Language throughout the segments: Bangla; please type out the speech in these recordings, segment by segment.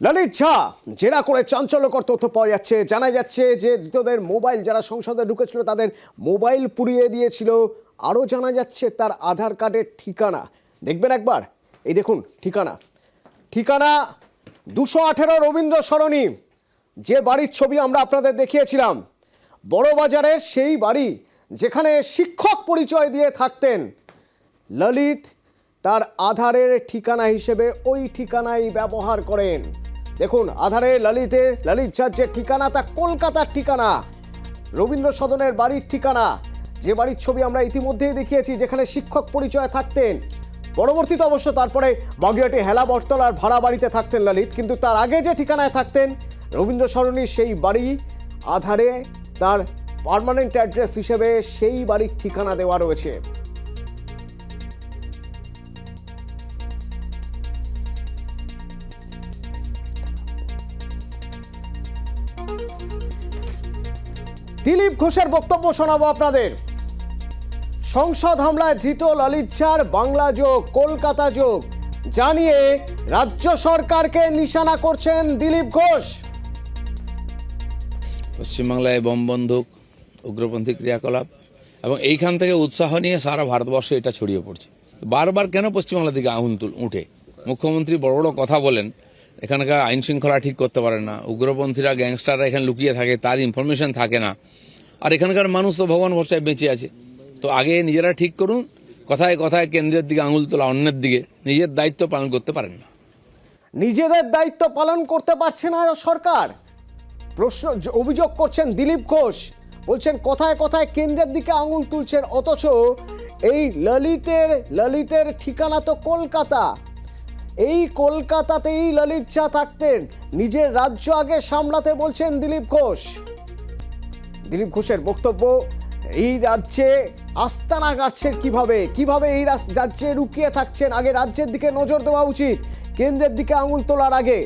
ললিত ঝা জেরা করে চাঞ্চল্যকর তথ্য পাওয়া যাচ্ছে। জানা যাচ্ছে যে ধৃতদের মোবাইল, যারা সংসদে ঢুকেছিল তাদের মোবাইল পুড়িয়ে দিয়েছিল। আরও জানা যাচ্ছে তার আধার কার্ডের ঠিকানা, দেখবেন একবার, এই দেখুন ঠিকানা 218 রবীন্দ্র সরণি, যে বাড়ির ছবি আমরা আপনাদের দেখিয়েছিলাম, বড়বাজারের সেই বাড়ি যেখানে শিক্ষক পরিচয় দিয়ে থাকতেন ললিত। তার আধারের ঠিকানা হিসেবে ওই ঠিকানাই ব্যবহার করেন। দেখুন আধারে ললিত ঝার যে ঠিকানা, তা কলকাতার ঠিকানা, রবীন্দ্র সদনের বাড়ির ঠিকানা, যে বাড়ির ছবি আমরা ইতিমধ্যেই দেখিয়েছি, যেখানে শিক্ষক পরিচয় থাকতেন। পরবর্তীতে অবশ্য তারপরে বাগুইআটি হেলা বটতলার ভাড়া বাড়িতে থাকতেন ললিত, কিন্তু তার আগে যে ঠিকানায় থাকতেন রবীন্দ্র সরণির সেই বাড়ি, আধারে তার পার্মানেন্ট অ্যাড্রেস হিসেবে সেই বাড়ির ঠিকানা দেওয়া রয়েছে। দিলীপ ঘোষের বক্তব্য শোনাবো আপনাদের। সংসদ হামলায় ধৃত ললিত ঝার বাংলা যোগ, কলকাতা যোগ জানিয়ে রাজ্য সরকারকে নিশানা করছেন দিলীপ ঘোষ। পশ্চিমবাংলায় বোম বন্দুক, উগ্রপন্থী ক্রিয়াকলাপ এবং এইখান থেকে উৎসাহ নিয়ে সারা ভারতবর্ষে এটা ছড়িয়ে পড়ছে। বারবার কেন পশ্চিমবাংলা থেকে আগুন উঠে? মুখ্যমন্ত্রী বড় বড় কথা বলেন, এখানকার আইন শৃঙ্খলা ঠিক করতে পারেন না, উগ্রপন্থীরা গ্যাংস্টাররা এখানে লুকিয়ে থাকে, তার ইনফরমেশন থাকে না, আর এখানকার মানুষ তো ভগবান ভরসায় বেঁচে আছে। তো আগে নিজেরা ঠিক করুন, কথায় কথায় কেন্দ্রের দিকে আঙুল তোলা, অন্যের দিকে, নিজের দায়িত্ব পালন করতে পারেন না। নিজেদের দায়িত্ব পালন করতে পারছে না সরকার, প্রশ্ন অভিযোগ করছেন দিলীপ ঘোষ। বলছেন কথায় কথায় কেন্দ্রের দিকে আঙুল তুলছেন, অথচ এই ললিতের ঠিকানা তো কলকাতা। এই কলকাতাতেই ললিত ঝা থাকতেন, নিজের রাজ্য আগে সামলাতে বলছেন দিলীপ ঘোষ। দিলীপ ঘোষের বক্তব্য, এই রাজ্যে আস্তানা গাড়ছেন কিভাবে এই রাজ্যে রুকিয়ে থাকছেন, আগে রাজ্যের দিকে নজর দেওয়া উচিত কেন্দ্রের দিকে আঙুল তোলার আগে।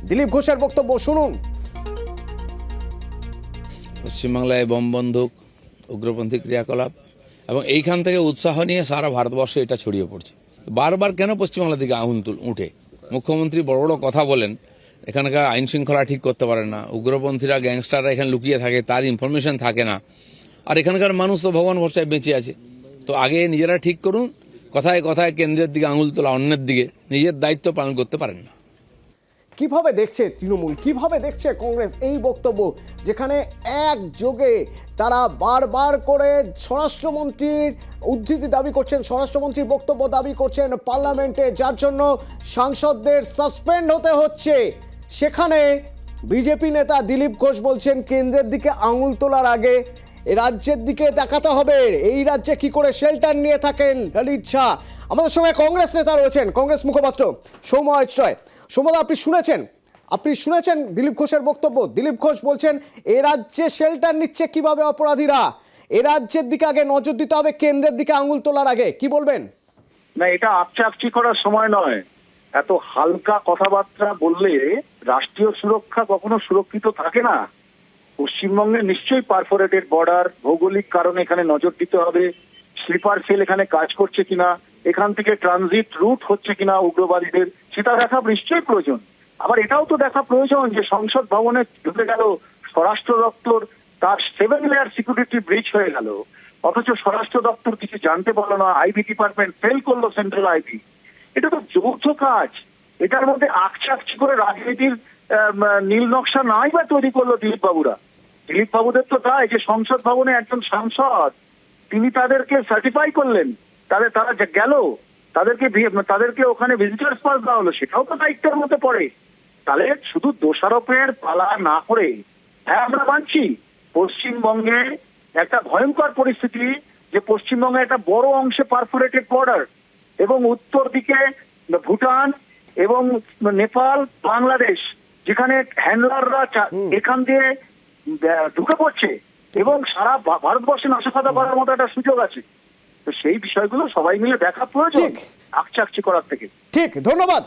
দিলীপ ঘোষের বক্তব্য শুনুন। পশ্চিমবাংলায় বোম বন্দুক, উগ্রপন্থী ক্রিয়াকলাপ এবং এইখান থেকে উৎসাহ নিয়ে সারা ভারতবর্ষে এটা ছড়িয়ে পড়ছে। বারবার কেন পশ্চিমবাংলা থেকে আগুন উঠে? মুখ্যমন্ত্রী বড় বড় কথা বলেন, এখানকার আইন শৃঙ্খলা ঠিক করতে পারেন না, উগ্রপন্থীরা গ্যাংস্টাররা এখানে লুকিয়ে থাকে, তার ইনফরমেশন থাকে না, আর এখানকার মানুষ তো ভগবান ভরসায় বেঁচে আছে। তো আগে নিজেরা ঠিক করুন, কথায় কথায় কেন্দ্রের দিকে আঙুল তোলা, অন্যের দিকে, নিজের দায়িত্ব পালন করতে পারেন না। কিভাবে দেখছে তৃণমূল, কিভাবে দেখছে কংগ্রেস এই বক্তব্য, যেখানে একযোগে তারা বারবার করে স্বরাষ্ট্রমন্ত্রীর উদ্ধৃতি দাবি করছেন, স্বরাষ্ট্রমন্ত্রীর বক্তব্য দাবি করছেন পার্লামেন্টে, যার জন্য সাংসদদের সাসপেন্ড হতে হচ্ছে। সেখানে বিজেপি নেতা দিলীপ ঘোষ বলছেন কেন্দ্রের দিকে আঙুল তোলার আগে রাজ্যের দিকে দেখাতে হবে। এই রাজ্যে কি করে শেল্টার নিয়ে থাকেন ললিত ঝা। আমাদের সঙ্গে কংগ্রেস নেতা রয়েছেন, কংগ্রেস মুখপাত্র সৌম্য রায়। সৌম্যদা, আপনি শুনেছেন দিলীপ ঘোষের বক্তব্য। দিলীপ ঘোষ বলছেন এ রাজ্যে শেল্টার নিচ্ছে কিভাবে অপরাধীরা, এ রাজ্যের দিকে আগে নজর দিতে হবে কেন্দ্রের দিকে আঙুল তোলার আগে। কি বলবেন? না, এটা আকচাকচি করার সময় নয়। এত হালকা কথাবার্তা বললে রাষ্ট্রীয় সুরক্ষা কখনো সুরক্ষিত থাকে না। পশ্চিমবঙ্গে নিশ্চয়ই পারফোরেটেড বর্ডার, ভৌগোলিক কারণে এখানে নজর দিতে হবে। স্লিপার সেল এখানে কাজ করছে কিনা, এখান থেকে ট্রানজিট রুট হচ্ছে কিনা উগ্রবাদীদের, সেটা দেখা নিশ্চয়ই প্রয়োজন। আবার এটাও তো দেখা প্রয়োজন যে সংসদ ভবনে ঢুকে গেল স্বরাষ্ট্র দপ্তর, তার 7 লেয়ার সিকিউরিটি ব্রিচ হয়ে গেল, অথচ স্বরাষ্ট্র দপ্তর কিছু জানতে পারলো না। আইবি ডিপার্টমেন্ট ফেল করলো, সেন্ট্রাল আইবি। এটা তো যৌথ কাজ। এটার মধ্যে আকচাকচি করে রাজনীতির নীল নকশা নাই বা তৈরি করলো দিলীপ বাবুদের তো তাই যে সংসদ ভবনে একজন সাংসদ, তিনি তাদেরকে সার্টিফাই করলেন, তারা গেল, তাদেরকে ওখানে ভিজিটার্স পাস দেওয়া হলো, সেটাও তো দায়িত্বের মধ্যে পড়ে। তাহলে শুধু দোষারোপের পালা না করে, হ্যাঁ আমরা মানছি পশ্চিমবঙ্গে একটা ভয়ঙ্কর পরিস্থিতি, যে পশ্চিমবঙ্গে একটা বড় অংশে পারফোরেটেড বর্ডার এবং উত্তর দিকে ভুটান এবং নেপাল, বাংলাদেশ, যেখানে হ্যান্ডলাররা এখান দিয়ে ঢুকে পড়ছে এবং সারা ভারতবর্ষে নাশকতা করার মতো একটা সুযোগ আছে। তো সেই বিষয়গুলো সবাই মিলে দেখা প্রয়োজন আকচাকচি করার থেকে। ঠিক, ধন্যবাদ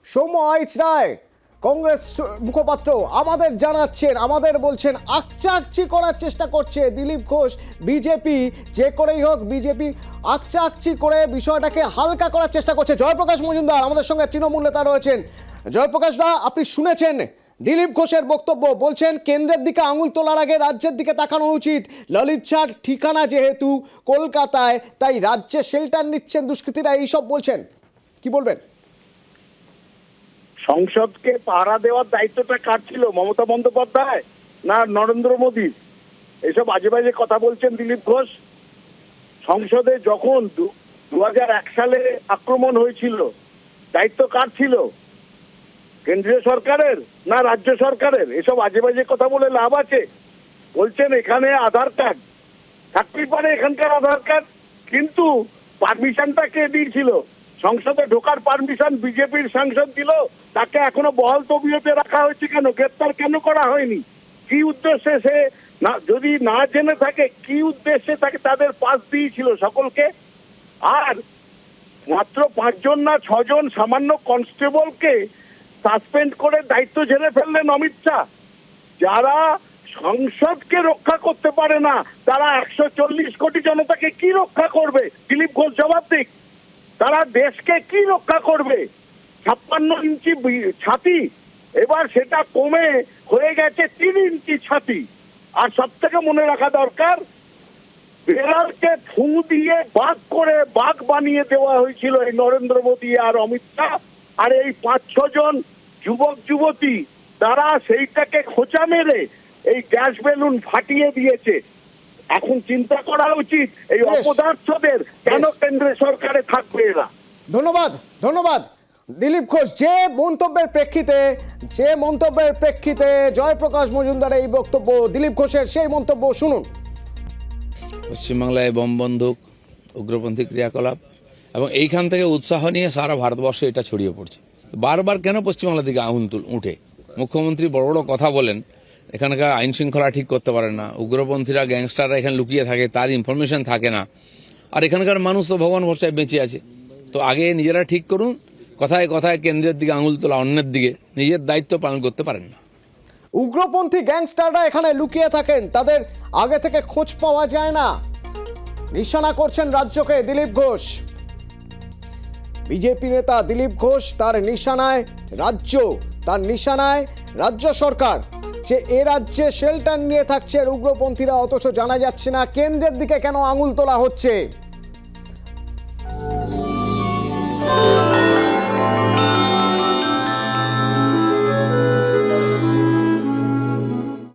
সৌম্য রায়। কংগ্রেস মুখপাত্র আমাদের জানাচ্ছেন, আমাদের বলছেন আকচাকচি করার চেষ্টা করছে দিলীপ ঘোষ। বিজেপি যে করেই হোক, বিজেপি আকচাকচি করে বিষয়টাকে হালকা করার চেষ্টা করছে। জয়প্রকাশ মজুমদার আমাদের সঙ্গে তৃণমূল নেতা রয়েছেন। জয়প্রকাশ দা, আপনি শুনেছেন দিলীপ ঘোষের বক্তব্য, বলছেন কেন্দ্রের দিকে আঙুল তোলার আগে রাজ্যের দিকে তাকানো উচিত। ললিত শাহর ঠিকানা যেহেতু কলকাতায়, তাই রাজ্যে শেল্টার নিচ্ছেন দুষ্কৃতীরা, এইসব বলছেন, কি বলবেন? সংসদকে পাহারা দেওয়ার দায়িত্বটা কার ছিল? মমতা বন্দ্যোপাধ্যায় না নরেন্দ্র মোদী? এসব বাজে বাজে কথা বলছেন দিলীপ ঘোষ। সংসদে যখন 2001 সালে আক্রমণ হয়েছিল, দায়িত্ব কার ছিল? কেন্দ্রীয় সরকারের না রাজ্য সরকারের? এসব বাজে বাজে কথা বলে লাভ আছে? বলছেন এখানে আধার কার্ড থাকতেই পারে, এখানকার আধার কার্ড, কিন্তু পারমিশনটা কে দিয়েছিল? সংসদে ঢোকার পারমিশন বিজেপির সাংসদ দিল, তাকে এখনো বহাল তবিয়তে রাখা হয়েছে কেন? গ্রেপ্তার কেন করা হয়নি? কি উদ্দেশ্যে সে না, যদি না জেনে থাকে কি উদ্দেশ্যে তাকে তাদের পাস দিয়েছিল সকলকে? আর মাত্র 5 জন না 6 জন সামান্য কনস্টেবলকে সাসপেন্ড করে দায়িত্ব ঝেড়ে ফেললেন অমিত শাহ। যারা সংসদকে রক্ষা করতে পারে না, তারা 140 কোটি জনতাকে কি রক্ষা করবে? দিলীপ ঘোষ জবাব দিক। তারা দেশকে কি রক্ষা করবে? 56 ইঞ্চি ছাতি, এবার সেটা কমে হয়ে গেছে 3 ইঞ্চি ছাতি। আর সব থেকে মনে রাখা দরকার, বেড়ালকে ফু দিয়ে বাঘ বানিয়ে দেওয়া হয়েছিল এই নরেন্দ্র মোদী আর অমিত শাহ। আর এই 5-6 জন যুবক যুবতী, তারা সেইটাকে খোঁচা মেরে এই গ্যাস বেলুন ফাটিয়ে দিয়েছে। এখন চিন্তা করা উচিত এই অপদার্থদের কেন কেন্দ্রের সরকারে থাকবে এরা। ধন্যবাদ, ধন্যবাদ দিলীপ ঘোষ। যে মন্তব্যের প্রেক্ষিতে জয়প্রকাশ মজুমদার এই বক্তব্য, দিলীপ ঘোষের সেই মন্তব্য শুনুন। পশ্চিমবাংলায় বোম বন্দুক, উগ্রপন্থী ক্রিয়াকলাপ এবং এইখান থেকে উৎসাহ নিয়ে সারা ভারতবর্ষে এটা ছড়িয়ে পড়ছে। বারবার কেন পশ্চিমবাংলা দিকে আগুন উঠে? মুখ্যমন্ত্রী বড় বড় কথা বলেন, এখানকার আইন শৃঙ্খলা ঠিক করতে পারে না, উগ্রপন্থীরা গ্যাংস্টাররা এখানে লুকিয়ে থাকে, তার ইনফরমেশন থাকে না, আর এখানকার মানুষ তো ভগবান ভরসায় বেঁচে আছে। তো আগে নিজেরা ঠিক করুন, কথায় কথায় কেন্দ্রের দিকে আঙুল তোলা, অন্যের দিকে, নিজের দায়িত্ব পালন করতে পারেন না। উগ্রপন্থী গ্যাংস্টাররা এখানে লুকিয়ে থাকেন, তাদের আগে থেকে খোঁজ পাওয়া যায় না, নিশানা করছেন রাজ্যকে দিলীপ ঘোষ। বিজেপি নেতা দিলীপ ঘোষ, তার নিশানায় রাজ্য, তার নিশানায় রাজ্য সরকার, যে এ রাজ্যে শেল্টার নিয়ে থাকছে উগ্রপন্থীরা, অথচ জানা যাচ্ছে না কেন্দ্রের দিকে কেন আঙুল তোলা হচ্ছে।